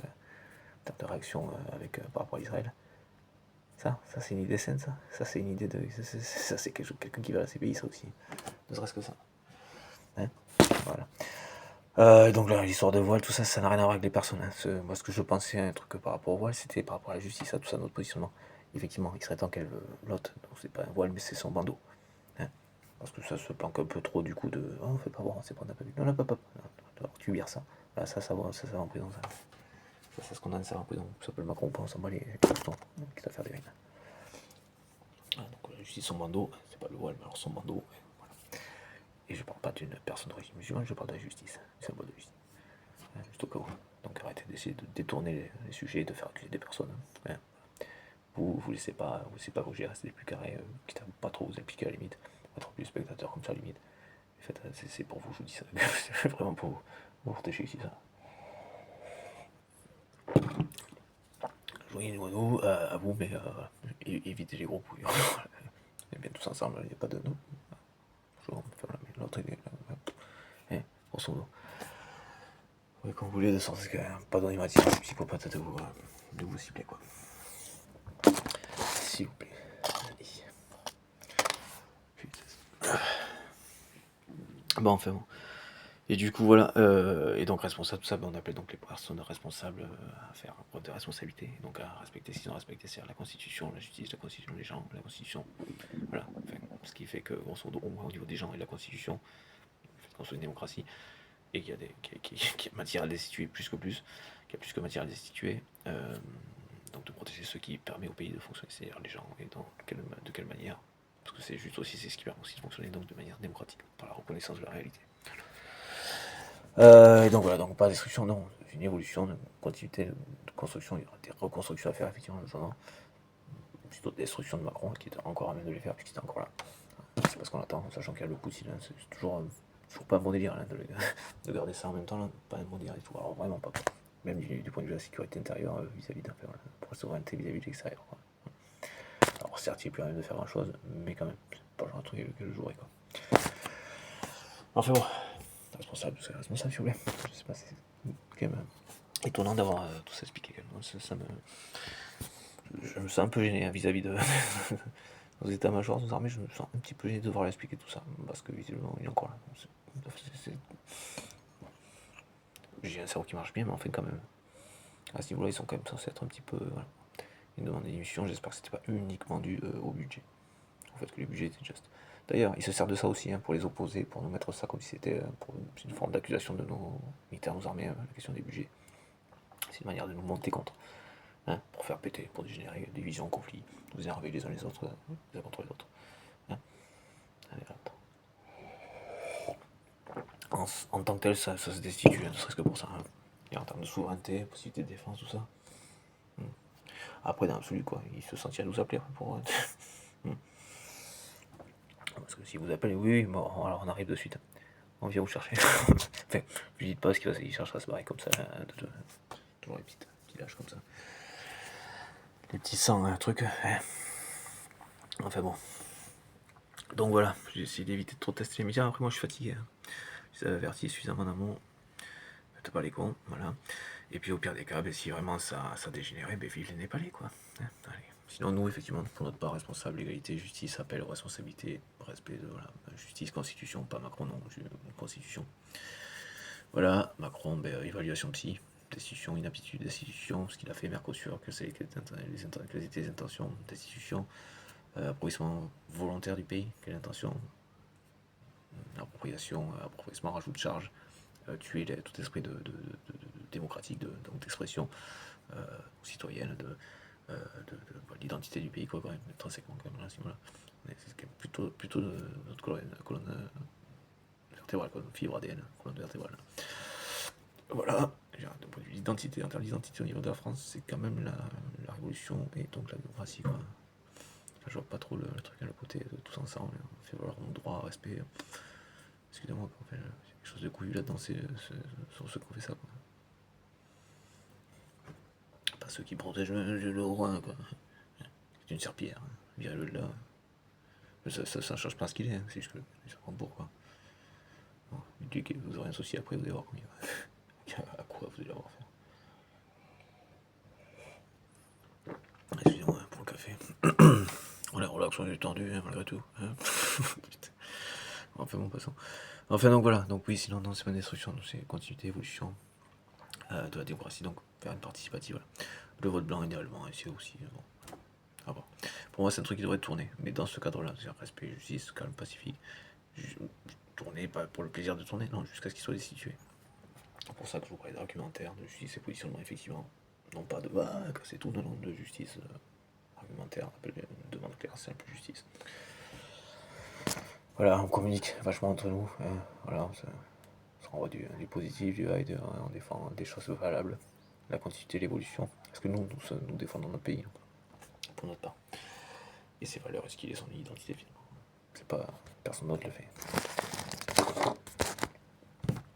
termes de réaction par rapport à Israël. Ça c'est une idée saine, ça. Ça c'est une idée de. Ça c'est quelqu'un qui va à la CPI, ça aussi. Ne serait-ce que ça. Hein, voilà. Donc là, l'histoire de voile, tout ça, ça n'a rien à voir avec les personnes. Hein. Moi, ce que je pensais, un truc par rapport au voile, c'était par rapport à la justice, à tout ça, notre positionnement. Effectivement, il serait temps qu'elle l'ôte. Donc c'est pas un voile, mais c'est son bandeau. Hein. Parce que ça se planque un peu trop du coup de. Oh, on fait pas voir, c'est pas on n'a pas vu. Non, pas. Alors, tu vires ça. Là, ça va en prison, ça. Ça se condamne, ça va en prison. Ça s'appelle Macron, on s'en bat les boutons. Quitte à faire des règles. Ah, donc la justice, son bandeau, c'est pas le voile, mais alors son bandeau. Voilà. Et je parle pas d'une personne d'origine musulmane, je parle de la justice. C'est un mot de justice. Juste au cas où. Donc arrêtez d'essayer de détourner les sujets et de faire accuser des personnes. Hein. Vous laissez pas vous gérer, restez plus carré, quitte à pas trop vous impliquer à la limite, être plus spectateur comme ça à la limite. En fait, c'est pour vous, je vous dis ça. C'est vraiment pour vous. Vous protégez ici ça. Joyeux Noël à vous, mais évitez les gros pouillons. Et bien tous ensemble, il n'y a pas de nous. Je vais faire l'autre idée. Grosso modo. Oui, quand vous voulez, de sorte que pas donner ma psychopathe de vous cibler quoi. S'il vous plaît. Allez. Bon, enfin bon. Et du coup, voilà. Et donc, responsable, tout ça, on appelle donc les personnes responsables à faire preuve de responsabilité. Donc, à respecter, sinon respecter, c'est-à-dire la Constitution, la justice, la Constitution des gens, la Constitution. Voilà. Enfin, ce qui fait que, grosso modo, au moins au niveau des gens et de la Constitution, le fait qu'on soit une démocratie, et qu'il y a, qu'il y a matière à les destituer plus que plus, qu'il y a plus que matière à les destituer. Donc, de protéger ceux qui permettent au pays de fonctionner, c'est-à-dire les gens, et de quelle manière. Parce que c'est juste aussi, c'est ce qui permet aussi de fonctionner donc de manière démocratique, par la reconnaissance de la réalité. Et donc voilà, donc pas destruction, non, une évolution, une continuité de construction, il y aura des reconstructions à faire effectivement en attendant. Plutôt destruction de Macron qui est encore à même de les faire puisqu'il est encore là. C'est pas ce qu'on attend, sachant qu'il y a le Poutine, hein, c'est toujours pas un bon délire hein, de garder ça en même temps, là, pas un bon délire du tout, alors vraiment pas. Même du point de vue de la sécurité intérieure vis-à-vis d'un voilà, pour la souveraineté vis-à-vis de l'extérieur. Quoi. Alors certes, il n'est plus à même de faire grand chose, mais quand même, c'est pas le genre de truc que je jouerais quoi. Enfin bon, responsable, c'est responsable s'il vous plaît. Je sais pas, c'est quand même étonnant d'avoir tout ça expliqué. Je me sens un peu gêné hein, vis-à-vis de nos états-majors, nos armées, je me sens un petit peu gêné de devoir l'expliquer tout ça, parce que visiblement il est encore là. J'ai un cerveau qui marche bien, mais enfin quand même, à ce niveau-là, ils sont quand même censés être un petit peu... Voilà. Ils demandent des diminutions, j'espère que c'était pas uniquement dû au budget. En fait, que les budgets étaient justes. D'ailleurs, ils se servent de ça aussi hein, pour les opposer, pour nous mettre ça comme si c'était une forme d'accusation de nos militaires, nos armées, la question des budgets. C'est une manière de nous monter contre, hein, pour faire péter, pour dégénérer des divisions, conflits, nous énerver les uns les autres, les uns contre les autres. Hein. Allez, en tant que tel, ça se destitue, ne serait-ce que pour ça. Hein. Et en termes de souveraineté, possibilité de défense, tout ça. Après, dans l'absolu, quoi, il se sentit à nous appeler pour. Parce que si vous appelez, oui, bon, alors on arrive de suite. On vient vous chercher. Enfin, je dis pas parce qu'il cherchera à se barrer comme ça. Toujours les petits lâches comme ça. Les petits sangs, trucs. Enfin bon. Donc voilà, j'ai essayé d'éviter de trop tester les médias. Après, moi, je suis fatigué. Hein. Je les avais avertis suffisamment en amont. Faites pas les cons, voilà. Et puis au pire des cas, si vraiment ça dégénérait, vive les Népalais, quoi. Hein, allez. Sinon, nous, effectivement, pour notre part, responsable, égalité, justice, appel, responsabilité, respect de voilà, justice, constitution, pas Macron, non, constitution. Voilà, Macron, évaluation psy, destitution, inaptitude, destitution, ce qu'il a fait Mercosur, quelles étaient les intentions, destitution, appropriation volontaire du pays, quelle intention, appropriation, appropriation, rajout de charge, tuer tout esprit de démocratique, donc d'expression citoyenne, de l'identité du pays, quoi, quand même, intrinsèquement, quand même, là, voilà. C'est quand même plutôt de notre colonne vertébrale, quoi, fibre ADN, colonne vertébrale. Voilà, d'un point de vue d'identité, en termes d'identité au niveau de la France, c'est quand même la révolution et donc la démocratie, quoi. Enfin, je vois pas trop le truc à le côté de tous ensemble, on fait valoir mon droit, respect. Excusez-moi, il y a quelque chose de couillu là-dedans, c'est sur ceux qui ont fait ça, quoi. Pas ceux qui protègent le roi, quoi. C'est une serpillière, hein. Virez-le de là. Ça change pas ce qu'il est, hein. C'est juste que je comprends pourquoi. Bon, vous aurez un souci après, vous allez voir combien. À quoi vous allez avoir affaire. Excusez-moi pour le café. On est relax, on est tendu, hein, malgré tout. Hein. Enfin bon, passons. Enfin donc voilà, donc oui, sinon non, c'est pas une destruction, c'est continuité, évolution de la démocratie, donc faire une participative. Voilà. Le vote blanc idéalement, et c'est aussi bon. Ah bon. Pour moi, c'est un truc qui devrait tourner, mais dans ce cadre-là, c'est-à-dire respect, justice, calme, pacifique. Tourner, pas pour le plaisir de tourner, non, jusqu'à ce qu'il soit destitué. C'est pour ça que je vous parlais d'argumentaire, de justice et positionnement, effectivement. Non pas de casser tout, non, de justice argumentaire, demande claire, simple justice. Voilà, on communique vachement entre nous, hein, voilà, on renvoie du positif, du high, on défend des choses valables, la continuité, l'évolution, parce que nous défendons notre pays, pour notre part. Et ses valeurs, est-ce qu'il est son identité finalement. C'est pas, personne d'autre le fait.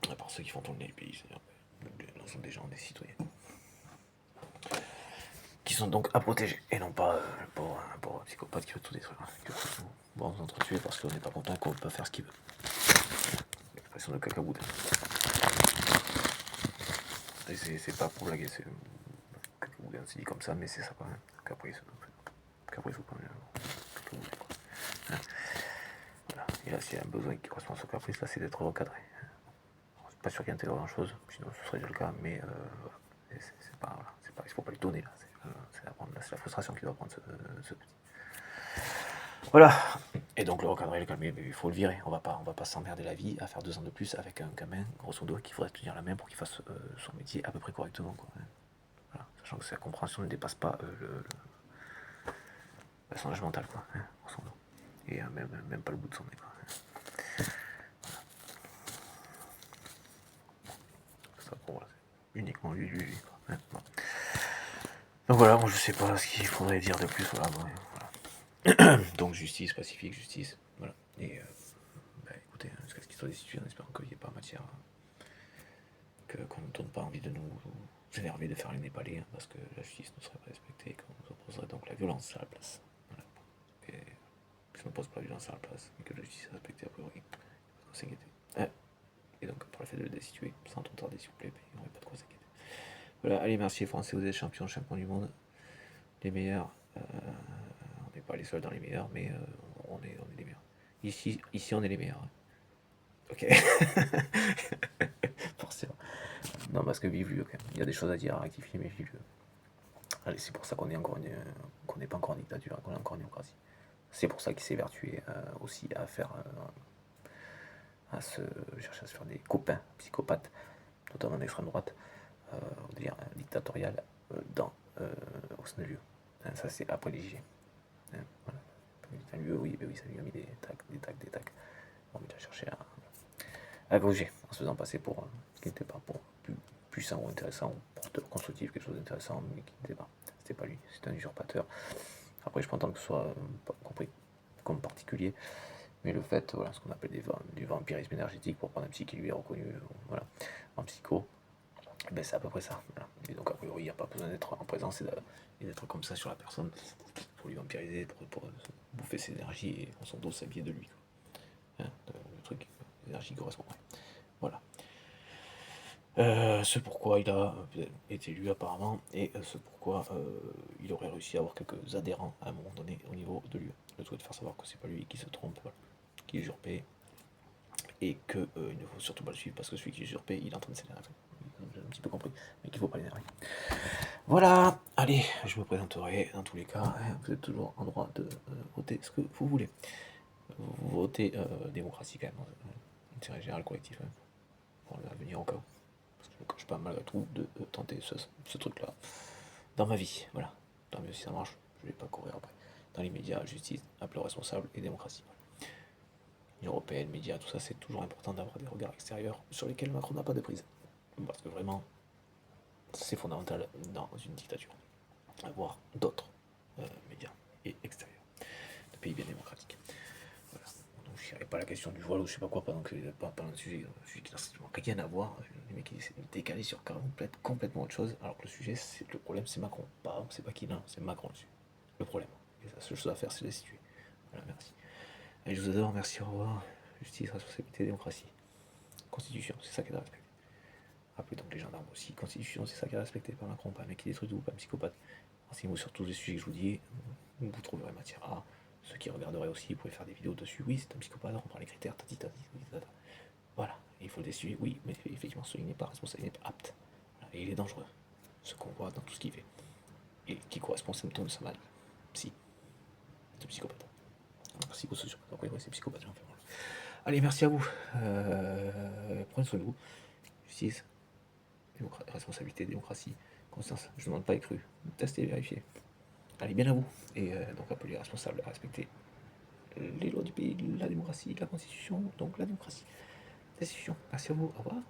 À part ceux qui font tourner le pays, c'est-à-dire l'ensemble des gens, des citoyens. Qui sont donc à protéger, et non pas un pauvre psychopathe qui veut tout détruire, qui veut tout entretuer parce qu'on n'est pas content qu'on ne peut pas faire ce qu'il veut. L'expression de cacaboudin. Et c'est pas pour blaguer, c'est cacaboudin, c'est dit comme ça, mais c'est ça quand même. Caprice ou pas, cacaboudin, quoi. Hein. Voilà. Et là, s'il y a un besoin qui correspond à son caprice, là, c'est d'être recadré. C'est pas sûr qu'il intègre grand-chose, sinon ce serait déjà le cas, mais voilà. C'est pas, voilà, il faut pas lui donner, là. C'est la frustration qui doit prendre ce petit. Voilà. Et donc le recadrer, le calmer, il faut le virer. On va pas s'emmerder la vie à faire 2 ans de plus avec un gamin, grosso modo, qu'il faudrait tenir la main pour qu'il fasse son métier à peu près correctement, quoi. Voilà. Sachant que sa compréhension ne dépasse pas son âge mental, quoi, grosso modo. Et même pas le bout de son nez, quoi. Ça, bon, voilà, c'est uniquement lui, quoi. Bon. Donc voilà, moi je sais pas ce qu'il faudrait dire de plus, voilà, bon, voilà. Donc justice, pacifique, justice, voilà. Et écoutez, jusqu'à ce qu'il soit destitué, en espérant qu'il n'y ait pas matière, qu'on ne donne pas envie de nous énerver, de faire les Népalais, parce que la justice ne serait pas respectée, et qu'on nous opposerait donc la violence à la place. Voilà. Et si on n'oppose pas la violence à la place, et que la justice est respectée a priori, on s'inquiéter. Et donc pour le fait de le destituer, sans trop tarder s'il vous plaît, il n'y aurait pas de quoi s'inquiéter. Voilà, allez, merci les Français, vous êtes champions du monde, les meilleurs. On n'est pas les seuls dans les meilleurs, mais on est les meilleurs. Ici on est les meilleurs. Ok. Forcément. Non, parce que vive lui, ok. Il y a des choses à dire, à rectifier, mais vive lui. Allez, c'est pour ça qu'on n'est pas encore en dictature, qu'on est encore en démocratie. C'est pour ça qu'il s'est vertué aussi à faire, chercher à se faire des copains psychopathes, notamment d'extrême droite, au délire dictatorial au sein de l'UE. Ça, c'est après les JG. Voilà. L'UE, oui, ça lui a mis des tacs. Bon, il a cherché à gauger, en se faisant passer pour ce qui n'était pas, pour puissant ou intéressant, ou porteur constructif, quelque chose d'intéressant, mais qui n'était pas. C'était pas lui, c'était un usurpateur. Après, je peux entendre que ce soit pas compris comme particulier, mais le fait, voilà, ce qu'on appelle du vampirisme énergétique, pour prendre un psy qui lui est reconnu, voilà, en psycho, ben c'est à peu près ça. Voilà. Et donc, a priori, il n'y a pas besoin d'être en présence et d'être comme ça sur la personne pour lui vampiriser, pour bouffer ses énergies et en son dos s'habiller de lui. Quoi. Hein, le truc, l'énergie correspond. Voilà. Ce pourquoi il a été élu apparemment, et ce pourquoi il aurait réussi à avoir quelques adhérents à un moment donné au niveau de l'UE. Le tout est de faire savoir que c'est pas lui qui se trompe, voilà, qui est usurpé, et qu'il ne faut surtout pas le suivre parce que celui qui est usurpé, il est en train de s'énerver. J'ai un petit peu compris, mais qu'il ne faut pas l'énerver. Voilà, allez, je me présenterai dans tous les cas. Vous êtes toujours en droit de voter ce que vous voulez. Vous votez démocratie quand même, intérêt général collectif, hein, pour l'avenir au cas où. Parce que je ne cache pas malgré tout de tenter ce truc-là dans ma vie. Voilà, tant mieux si ça marche, je ne vais pas courir après. Dans les médias, justice, appel aux responsables et démocratie. L'Union européenne, médias, tout ça, c'est toujours important d'avoir des regards extérieurs sur lesquels Macron n'a pas de prise. Parce que vraiment, c'est fondamental dans une dictature. Avoir d'autres médias et extérieurs de pays bien démocratiques. Voilà. Donc je n'irai pas à la question du voile ou je sais pas quoi pendant le sujet qui n'a strictement rien à voir. Les mecs qui essaient de décaler sur complètement autre chose, alors que le problème c'est Macron. Pas, c'est pas qui, non, c'est Macron dessus. Le problème. Et la seule chose à faire c'est de les situer. Voilà, merci. Allez, je vous adore, merci, au revoir. Justice, responsabilité, démocratie. Constitution, c'est ça qui est respecté. Rappelez donc les gendarmes aussi. Constitution, c'est ça qui est respecté par Macron, pas un mec qui détruit tout, pas un psychopathe. Renseignez-vous sur tous les sujets que je vous dis, vous trouverez matière à. Ceux qui regarderaient aussi, vous pouvez faire des vidéos dessus. Oui, c'est un psychopathe, on prend les critères, voilà, et il faut le décider, oui, mais effectivement, celui n'est pas responsable, il n'est pas apte. Voilà, et il est dangereux, ce qu'on voit dans tout ce qu'il fait. Et qui correspond aux symptômes de sa maladie. Si, c'est un psychopathe. Psychosociopathe, donc oui, c'est psychopathe, en fait. Voilà. Allez, merci à vous. Prenez soin de vous. Justice, responsabilité, démocratie, conscience. Je ne demande pas les crus. Testez et vérifiez. Allez, bien à vous. Et donc appelez les responsables à respecter les lois du pays, la démocratie, la constitution, donc la démocratie. Merci à vous. Au revoir.